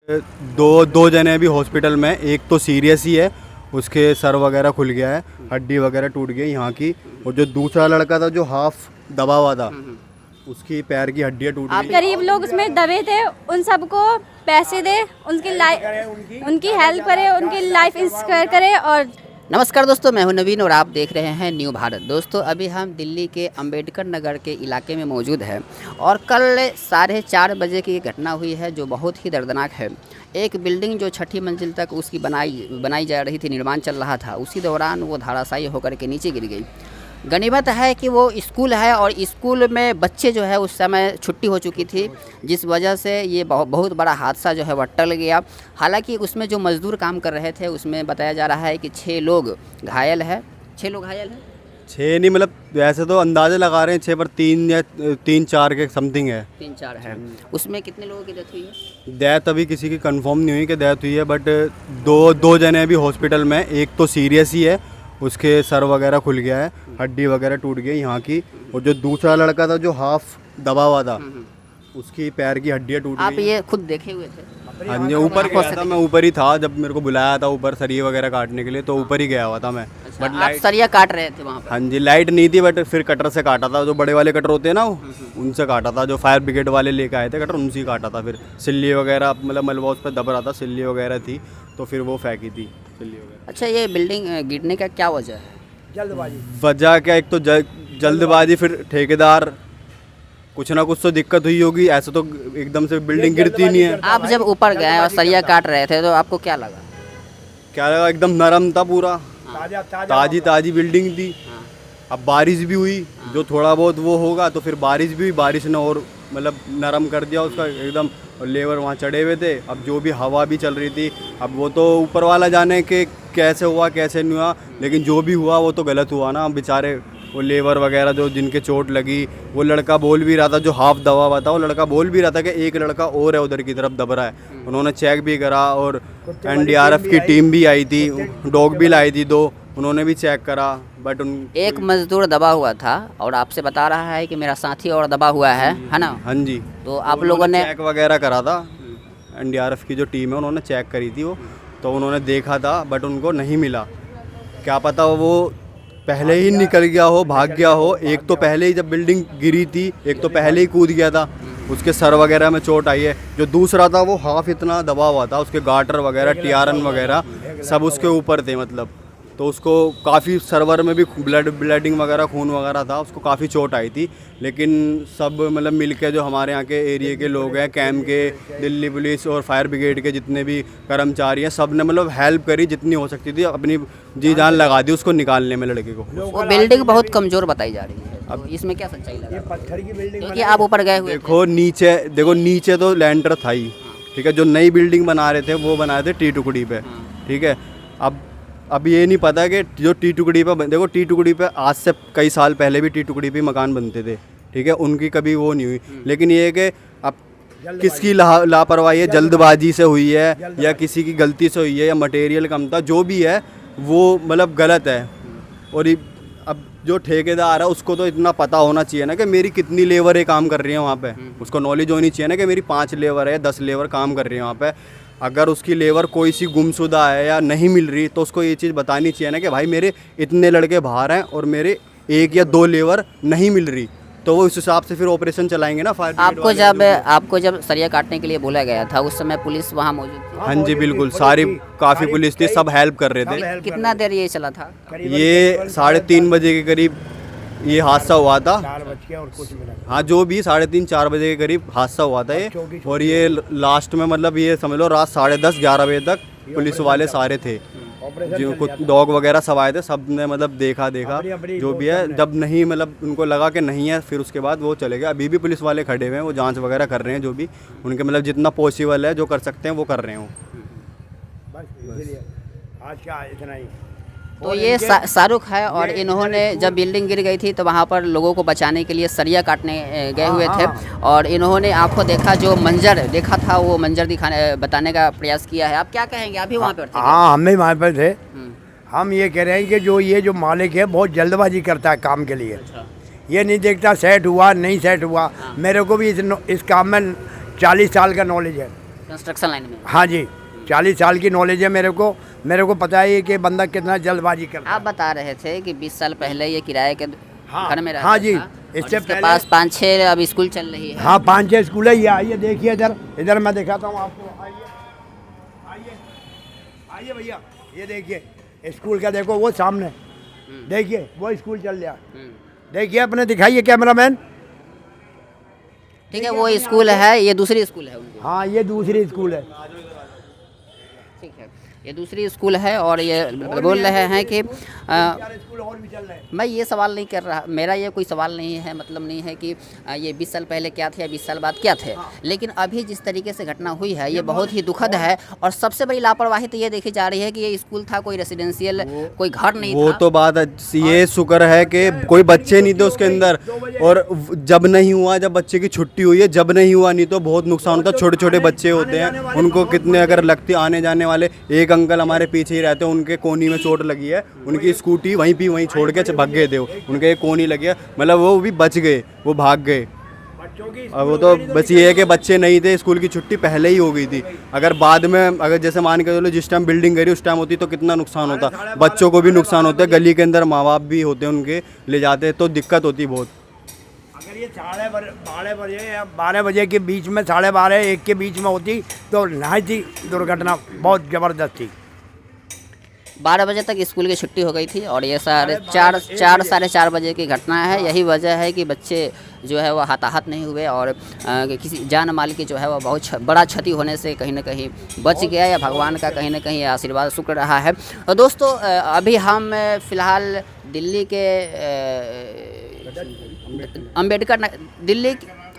दो जने अभी हॉस्पिटल में, एक तो सीरियस ही है, उसके सर वगैरह खुल गया है, हड्डी वगैरह टूट गई यहाँ की। और जो दूसरा लड़का था जो हाफ दबा हुआ था, उसकी पैर की हड्डियाँ टूट गई। गरीब लोग उसमें दबे थे, उन सबको पैसे दे, उनकी हेल्प करे, उनकी लाइफ इंश्योर करे। और नमस्कार दोस्तों, मैं हूं नवीन और आप देख रहे हैं न्यू भारत। दोस्तों अभी हम दिल्ली के अंबेडकर नगर के इलाके में मौजूद हैं और कल 4:30 बजे की घटना हुई है जो बहुत ही दर्दनाक है। एक बिल्डिंग जो 6ठी मंजिल तक उसकी बनाई जा रही थी, निर्माण चल रहा था, उसी दौरान वो धराशायी होकर के नीचे गिर गई। गनीमत है कि वो स्कूल है और स्कूल में बच्चे जो है उस समय छुट्टी हो चुकी थी, जिस वजह से ये बहुत बड़ा हादसा जो है वह टल गया। हालांकि उसमें जो मज़दूर काम कर रहे थे उसमें बताया जा रहा है कि 6 लोग घायल है। 6 लोग घायल हैं, 6 नहीं, मतलब वैसे तो अंदाजे लगा रहे हैं 6, पर 3 या 3-4 के समथिंग है। 3-4 है। उसमें कितने लोगों की डेथ हुई है? डेथ अभी किसी की कंफर्म नहीं हुई कि डेथ हुई है, बट दो जने अभी हॉस्पिटल में, एक तो सीरियस ही है, उसके सर वगैरह खुल गया है, हड्डी वगैरह टूट गई यहाँ की। और जो दूसरा लड़का था जो हाफ दबा हुआ था, उसकी पैर की हड्डियाँ टूट गई। आप ये खुद देखे हुए थे? हाँ जी, ऊपर गया था मैं, ऊपर ही था जब मेरे को बुलाया था ऊपर सरिये वगैरह काटने के लिए, तो ऊपर ही गया हुआ था मैं। अच्छा, बट आप सरिया काट रहे थे वहाँ पर? हाँ जी, लाइट नहीं थी, बट फिर कटर से काटा था, जो बड़े वाले कटर होते हैं ना, उनसे काटा था। जो फायर ब्रिगेड वाले लेके आए थे कटर, उनसे काटा था। फिर सिल्ली वगैरह, मतलब मलबा उस पर दब रहा था, सिल्ली वगैरह थी, तो फिर वो फेंकी थी सिल्ली वगैरह। अच्छा, ये बिल्डिंग गिरने का क्या वजह है? जल्दबाजी। वजह क्या, एक तो जल्दबाजी, फिर ठेकेदार, कुछ ना कुछ तो दिक्कत हुई होगी। ऐसे तो एकदम से बिल्डिंग गिरती नहीं है। आप जब ऊपर गए और सरिया काट रहे थे तो आपको क्या लगा? क्या लगा, एकदम नरम था पूरा, ताजी बिल्डिंग थी। हाँ। अब बारिश भी हुई, जो थोड़ा बहुत वो होगा, तो फिर बारिश भी हुई, बारिश ने और मतलब नरम कर दिया उसका एकदम। और लेबर वहाँ चढ़े हुए थे, अब जो भी हवा भी चल रही थी, अब वो तो ऊपर वाला जाने के कैसे हुआ कैसे नहीं हुआ, लेकिन जो भी हुआ वो तो गलत हुआ ना। बेचारे वो लेबर वगैरह जो जिनके चोट लगी, वो लड़का बोल भी रहा था जो हाफ दबा हुआ था, वो लड़का बोल भी रहा था कि एक लड़का और है उधर की तरफ दब रहा है। उन्होंने चेक भी करा और NDRF की टीम भी आई थी, डॉग भी लाई थी 2, उन्होंने भी चेक करा, बट एक मजदूर दबा हुआ था और आपसे बता रहा है कि मेरा साथी और दबा हुआ है ना? हाँ जी, तो आप लोगों ने चेक वगैरह करा था। NDRF की जो टीम है उन्होंने चेक करी थी वो, तो उन्होंने देखा था, बट उनको नहीं मिला। क्या पता वो पहले ही निकल गया हो, भाग गया हो। एक तो पहले ही जब बिल्डिंग गिरी थी, एक तो पहले ही कूद गया था, उसके सर वगैरह में चोट आई है। जो दूसरा था वो हाफ इतना दबा हुआ था, उसके गाटर वगैरह, TRN वगैरह सब उसके ऊपर थे, मतलब तो उसको काफ़ी सर्वर में भी ब्लडिंग वगैरह, खून वगैरह था, उसको काफ़ी चोट आई थी। लेकिन सब मतलब मिलके जो हमारे यहाँ के एरिया के लोग हैं, कैंप के, दिल्ली पुलिस और फायर ब्रिगेड के जितने भी कर्मचारी हैं, सब ने मतलब हेल्प करी जितनी हो सकती थी, अपनी जी जान लगा दी उसको निकालने में, लड़के को। वो बिल्डिंग बहुत कमज़ोर बताई जा रही है, अब इसमें क्या सच्चाई लगा? पत्थर की बिल्डिंग, क्योंकि आप ऊपर गए हुए देखो नीचे तो लैंटर था ही, ठीक है। जो नई बिल्डिंग बना रहे थे वो बनाए थे T टुकड़ी पे, ठीक है। अब ये नहीं पता कि जो T टुकड़ी पे, देखो T टुकड़ी पे आज से कई साल पहले भी T टुकड़ी पे मकान बनते थे, ठीक है, उनकी कभी वो नहीं हुई। लेकिन ये है कि अब किसकी लापरवाही है, जल्दबाजी से हुई है या किसी की गलती से हुई है या मटेरियल कम था, जो भी है वो मतलब गलत है। और अब जो ठेकेदार है उसको तो इतना पता होना चाहिए ना कि मेरी कितनी लेबर काम कर रही है वहाँ पे, उसको नॉलेज होनी चाहिए ना कि मेरी 5 लेबर है, 10 लेबर काम कर रही है वहाँ पे। अगर उसकी लेबर कोई सी गुमशुदा है या नहीं मिल रही, तो उसको ये चीज़ बतानी चाहिए ना कि भाई मेरे इतने लड़के बाहर हैं और मेरे 1 या 2 लेबर नहीं मिल रही, तो वो उस हिसाब से फिर ऑपरेशन चलाएंगे ना फायर ब्रिगेड। आपको जब सरिया काटने के लिए बोला गया था उस समय पुलिस वहाँ मौजूद थी? हाँ जी बिल्कुल, सारी काफ़ी पुलिस थी, सब हेल्प कर रहे थे। कितना देर ये चला था? ये 3:30 बजे के करीब ये हादसा हुआ था। 4 बज के और कुछ मिनट। हाँ, जो भी 3:30-4 बजे के करीब हादसा हुआ था ये। और ये लास्ट में मतलब ये समझ लो रात 10:30-11 बजे तक पुलिस वाले सारे थे, जो कुछ डॉग वगैरह सब आए थे, सब ने मतलब देखा जो भी है। जब नहीं मतलब उनको लगा कि नहीं है, फिर उसके बाद वो चले गए। अभी भी पुलिस वाले खड़े हुए हैं, वो जांच वगैरह कर रहे हैं, जो भी उनके मतलब जितना पॉसिबल है जो कर सकते हैं वो कर रहे हैं वो। आज क्या इतना ही। तो ये शाहरुख है और इन्होंने जब बिल्डिंग गिर गई थी तो वहाँ पर लोगों को बचाने के लिए सरिया काटने गए हुए थे और इन्होंने आंखों देखा, जो मंजर देखा था वो मंजर बताने का प्रयास किया है। आप क्या कहेंगे? आप भी वहाँ पर थे? हाँ, हम भी वहाँ पर थे। हम ये कह रहे हैं कि जो मालिक है बहुत जल्दबाजी करता है काम के लिए। अच्छा। ये नहीं देखता सेट हुआ नहीं सेट हुआ। मेरे को भी इस काम में 40 साल का नॉलेज है। कंस्ट्रक्शन लाइन में। हाँ जी, 40 साल की नॉलेज है मेरे को पता है कि बंदा कितना जल्दबाजी करता है। आप बता रहे थे कि 20 साल पहले ये किराए के हाँ, घर में रहता हाँ जी, था, और इससे जिसके पहले पास 5-6 अब स्कूल चल रही है। हाँ 5-6 स्कूल है। ये आइए देखिए इधर मैं दिखाता हूँ आपको। आइए भैया, ये देखिए स्कूल का, देखो वो सामने, देखिए वो स्कूल चल रहा है। देखिए अपने दिखाइए कैमरामैन। ठीक है, वो स्कूल है, ये दूसरी स्कूल है उनकी। हाँ ये दूसरी स्कूल है। ठीक है, ये दूसरी स्कूल है और ये बोल रहे हैं कि स्कूल और भी चल रहे हैं। मैं ये सवाल नहीं कर रहा, मेरा ये कोई सवाल नहीं है, मतलब नहीं है कि ये 20 साल पहले क्या थे या 20 साल बाद क्या थे, लेकिन अभी जिस तरीके से घटना हुई है ये बहुत ही दुखद है। और सबसे बड़ी लापरवाही तो ये देखी जा रही है कि ये स्कूल था, कोई रेसिडेंशियल कोई घर नहीं वो था। तो बात ये शुक्र है कि कोई बच्चे नहीं थे उसके अंदर, और जब नहीं हुआ, जब बच्चे की छुट्टी हुई है, जब नहीं हुआ, नहीं तो बहुत नुकसान होता। छोटे छोटे बच्चे होते हैं, उनको कितने अगर लगती आने जाने वाले। एक अंकल हमारे पीछे ही रहते हैं, उनके कोनी में चोट लगी है, उनकी स्कूटी वहीं छोड़ के भाग गए थे, उनके एक कोनी लगी है, मतलब वो भी बच गए, वो भाग गए। और वो तो बस ये है कि बच्चे नहीं थे, स्कूल की छुट्टी पहले ही हो गई थी। अगर बाद में, अगर जैसे मान के चलो जिस टाइम बिल्डिंग गिरी उस टाइम होती तो कितना नुकसान होता, बच्चों को भी नुकसान होता है, गली के अंदर माँ बाप भी होते हैं उनके, ले जाते तो दिक्कत होती बहुत। अगर ये 12 बजे के बीच में, 12:30-1 के बीच में होती तो नहीं थी दुर्घटना, बहुत ज़बरदस्त थी। 12 बजे तक स्कूल की छुट्टी हो गई थी और ये 4:30 बजे की घटना है। यही वजह है कि बच्चे जो है वो हताहत नहीं हुए और किसी जान माल की जो है वो बहुत बड़ा क्षति होने से कहीं ना कहीं बच गया, या भगवान का कहीं ना कहीं आशीर्वाद शुक्र रहा है। और दोस्तों अभी हम फ़िलहाल दिल्ली के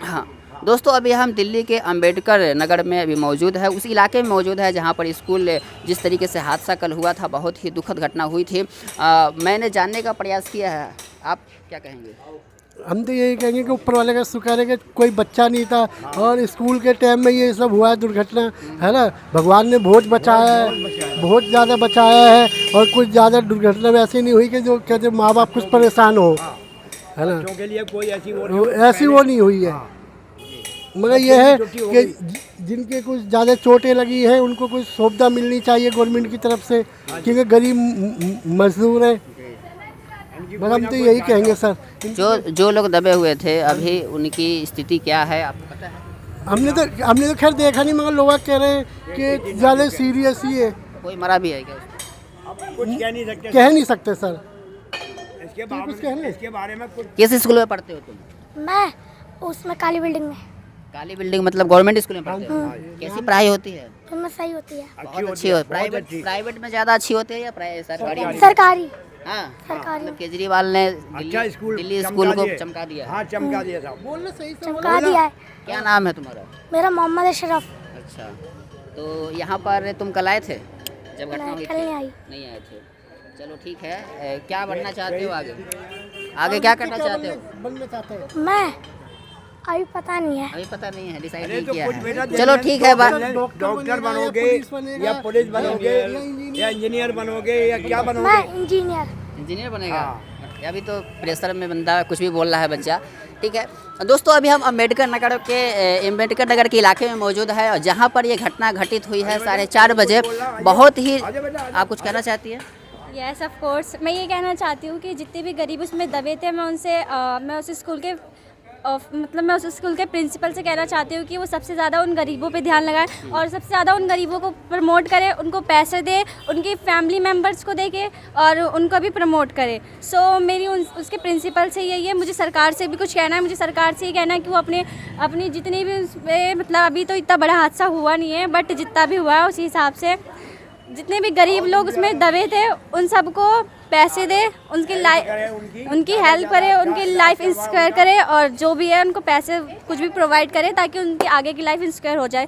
हाँ दोस्तों, अभी हम दिल्ली के अंबेडकर नगर में अभी मौजूद है, उस इलाके में मौजूद है जहां पर स्कूल जिस तरीके से हादसा कल हुआ था, बहुत ही दुखद घटना हुई थी। मैंने जानने का प्रयास किया है, आप क्या कहेंगे? हम तो यही कहेंगे कि ऊपर वाले का शुक्र है कि कोई बच्चा नहीं था, और स्कूल के टाइम में ये सब हुआ है दुर्घटना, है ना। भगवान ने बहुत बचाया है, बहुत ज़्यादा बचाया है, और कुछ ज़्यादा दुर्घटना वैसी नहीं हुई कि जो कहते माँ बाप कुछ परेशान हो, है ना। बच्चों के लिए कोई ऐसी वो नहीं हुई है। मगर ये है कि जिनके कुछ ज़्यादा चोटें लगी हैं उनको कुछ सुविधा मिलनी चाहिए गवर्नमेंट की तरफ से, क्योंकि गरीब मजदूर हैं। मगर हम तो यही कहेंगे सर, जो लोग दबे हुए थे अभी उनकी स्थिति क्या है आपको पता है? हमने तो खैर देखा नहीं, मगर लोग कह रहे हैं कि ज़्यादा सीरियस ही है। कोई मरा भी है क्या? कुछ कह नहीं सकते सर। इसके बारे में कुछ। किस स्कूल में पढ़ते हो तुम? मैं उसमें काली बिल्डिंग में। काली बिल्डिंग मतलब गवर्नमेंट स्कूल में पढ़ते हो? कैसी पढ़ाई होती है? उनमें सही होती है। बहुत अच्छी हो। प्राइवेट में ज़्यादा अच्छी होती है या सरकारी? सरकारी। हाँ, सरकारी। मतलब केजरीवाल ने दिल्ली स्कूल को चमका दिया। हाँ चमका दिया था। बोलना सही चमका दिया है। क्या नाम है तुम्हारा? मेरा मोहम्मद अशरफ। अच्छा, तो यहाँ पर तुम कल आए थे जब घटना हुई कल थी? नहीं आई। नहीं आए थे। चलो ठीक है, क्या बनना चाहते हो आगे? आगे क्या करना चाहते हो? बनना चाहते हैं। मैं अभी पता नहीं है। अभी पता नहीं है, डिसाइड अरे नहीं तो किया कुछ है। बेटा चलो ठीक है, डॉक्टर बनोगे या पुलिस बनोगे या इंजीनियर बनोगे या क्या बनोगे? मैं इंजीनियर। इंजीनियर बनेगा? अभी तो प्रेशर में बंदा कुछ भी बोल रहा है बच्चा। ठीक है दोस्तों, अभी हम अंबेडकर नगर के इलाके में मौजूद है, और जहाँ पर ये घटना घटित हुई है 4:30 बजे। बहुत ही, आप कुछ कहना चाहती है? यस ऑफ कोर्स, मैं ये कहना चाहती हूँ कि जितने भी गरीब उसमें दबे थे, मैं उस स्कूल के मैं उस स्कूल के प्रिंसिपल से कहना चाहती हूँ कि वो सबसे ज़्यादा उन गरीबों पे ध्यान लगाएं और सबसे ज़्यादा उन गरीबों को प्रमोट करें, उनको पैसे दे, उनकी फैमिली मेम्बर्स को देके और उनको भी प्रमोट करें। सो मेरी उसके प्रिंसिपल से यही है। मुझे सरकार से भी कुछ कहना है, मुझे सरकार से ये कहना है कि वो अपनी जितनी भी मतलब अभी तो इतना बड़ा हादसा हुआ नहीं है, बट जितना भी हुआ है उसी हिसाब से जितने भी गरीब लोग उसमें दबे थे उन सबको पैसे दे, उनकी हेल्प करे, उनकी लाइफ इंस्पायर करे, और जो भी है उनको पैसे कुछ भी प्रोवाइड करे ताकि उनकी आगे की लाइफ इंस्पायर हो जाए।